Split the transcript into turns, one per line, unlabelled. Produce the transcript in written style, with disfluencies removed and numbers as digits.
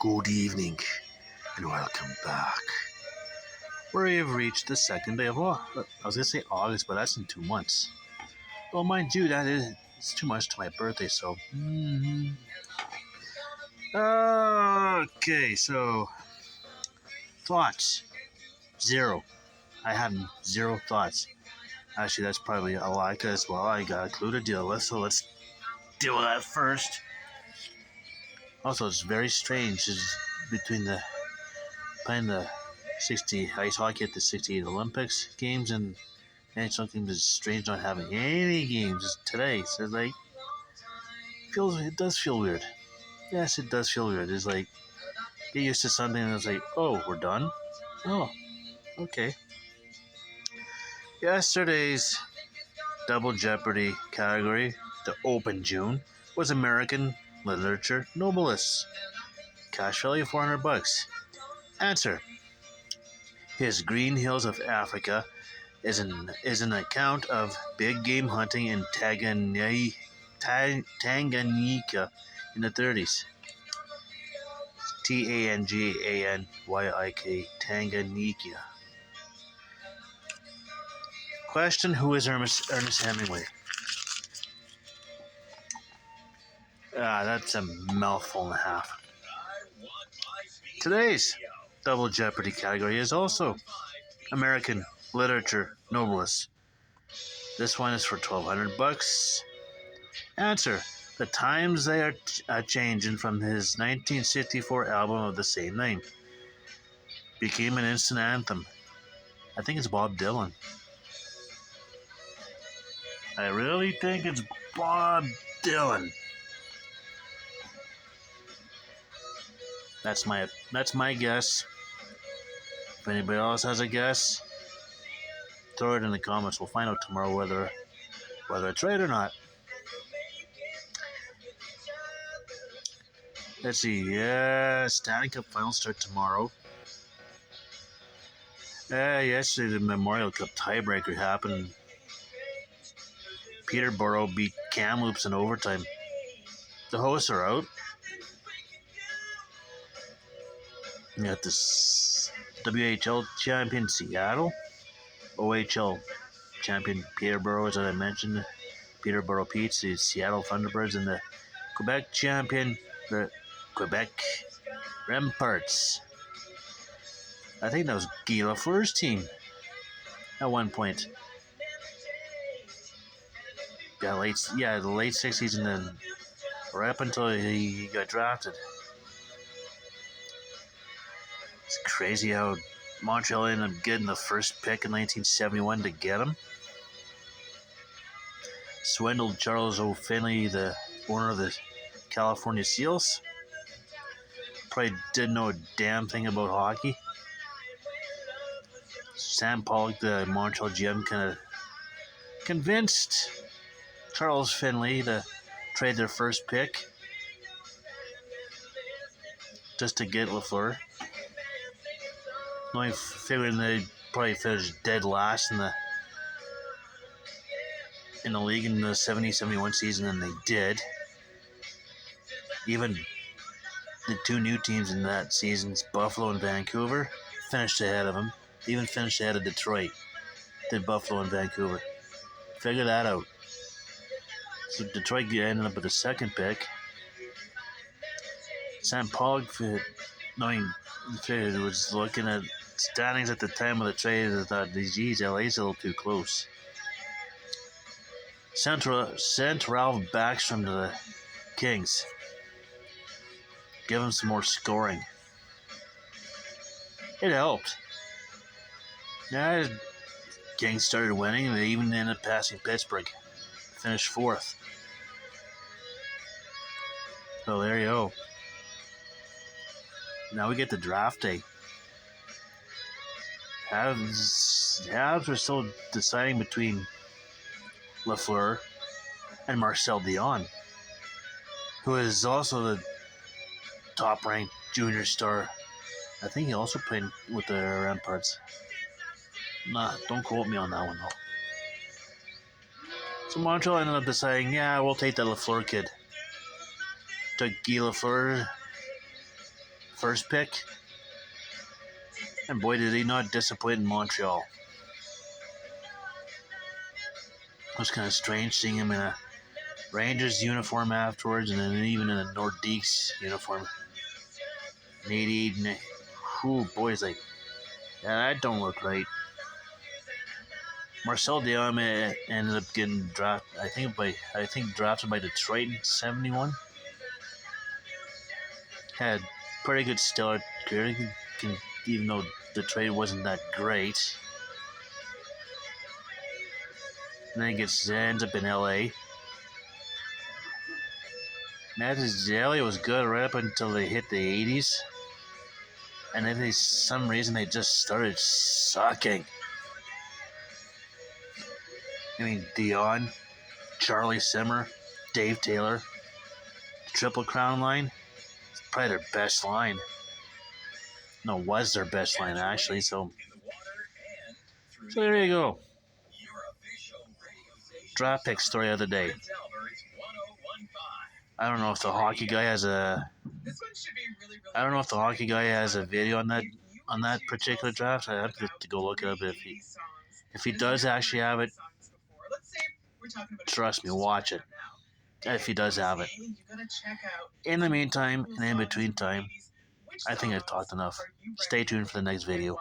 Good evening and welcome back. We have reached the second day of I was gonna say August, but that's in 2 months. Well, mind you, that is it's too much to my birthday. So, okay. So, thoughts zero. I had zero thoughts. Actually, that's probably a lie because I got a clue to deal with. So let's deal with that first. Also, it's very strange. It's between playing the 60 ice hockey at the 68 Olympics games and national teams. It's strange not having any games today. So it does feel weird. Yes, it does feel weird. It's like get used to something and it's like, oh, we're done. Oh, okay. Yesterday's Double Jeopardy category, the Open June, was American Literature Nobelists. Cash value $400. Answer: His Green Hills of Africa is an account of big game hunting in Tanganyika in the 30s. Tanganyika. Tanganyika. Question: Who is Ernest Hemingway? That's a mouthful and a half. Today's Double Jeopardy category is also American Literature Nobelists. This one is for $1,200. Answer: The Times They Are Changing from his 1964 album of the same name. Became an instant anthem. I think it's Bob Dylan. I really think it's Bob Dylan. That's my guess. If anybody else has a guess, throw it in the comments. We'll find out tomorrow whether it's right or not. Let's see. Yeah, Stanley Cup Finals start tomorrow. Yesterday the Memorial Cup tiebreaker happened. Peterborough beat Kamloops in overtime. The hosts are out. You got this WHL champion Seattle, OHL champion Peterborough, as I mentioned. Peterborough Petes, the Seattle Thunderbirds, and the Quebec champion, the Quebec Remparts. I think that was Guy Lafleur's team at one point. The late 60s, and then right up until he got drafted. It's crazy how Montreal ended up getting the first pick in 1971 to get him. Swindled Charles O'Finley, the owner of the California Seals. Probably didn't know a damn thing about hockey. Sam Pollock, the Montreal GM, kind of convinced Charles Finley to trade their first pick just to get Lafleur. Knowing figuring they'd probably finish dead last in the league in the 70-71 season, and they did. Even the two new teams in that season's Buffalo and Vancouver finished ahead of them. They even finished ahead of Detroit. Did Buffalo and Vancouver. Figure that out. So Detroit ended up with the second pick. Sam Pollock, was looking at standings at the time of the trade and thought, geez, LA's a little too close. Sent Ralph Backstrom to the Kings. Give him some more scoring. It helped. Yeah, Kings started winning, and they even ended up passing Pittsburgh. Finished fourth. So there you go. Now we get to draft day. Habs are still deciding between Lafleur and Marcel Dion, who is also the top-ranked junior star. I think he also played with the Remparts. Nah, don't quote me on that one, though. So Montreal ended up deciding, we'll take that Lafleur kid. Took Guy Lafleur first pick. And boy, did he not disappoint in Montreal. It was kind of strange seeing him in a Rangers uniform afterwards, and then even in a Nordiques uniform. Ooh, boys, like, yeah, that don't look right. Marcel Diame ended up getting drafted. I think drafted by Detroit in '71. Had pretty good stellar career, even though Detroit wasn't that great. And then he ends up in LA. Matthews Daly was good right up until they hit the 80s. And then for some reason they just started sucking. I mean, Dion, Charlie Simmer, Dave Taylor, the Triple Crown line, it's probably their best line. No, was their best line actually. So there you go. Draft pick story of the day. I don't know if the hockey guy has a. I don't know if the hockey guy has a video on that particular draft. I have to go look it up if he does actually have it. Trust me, watch it. If he does have it. In the meantime, and in between time, I think I've talked enough. Stay tuned for the next video.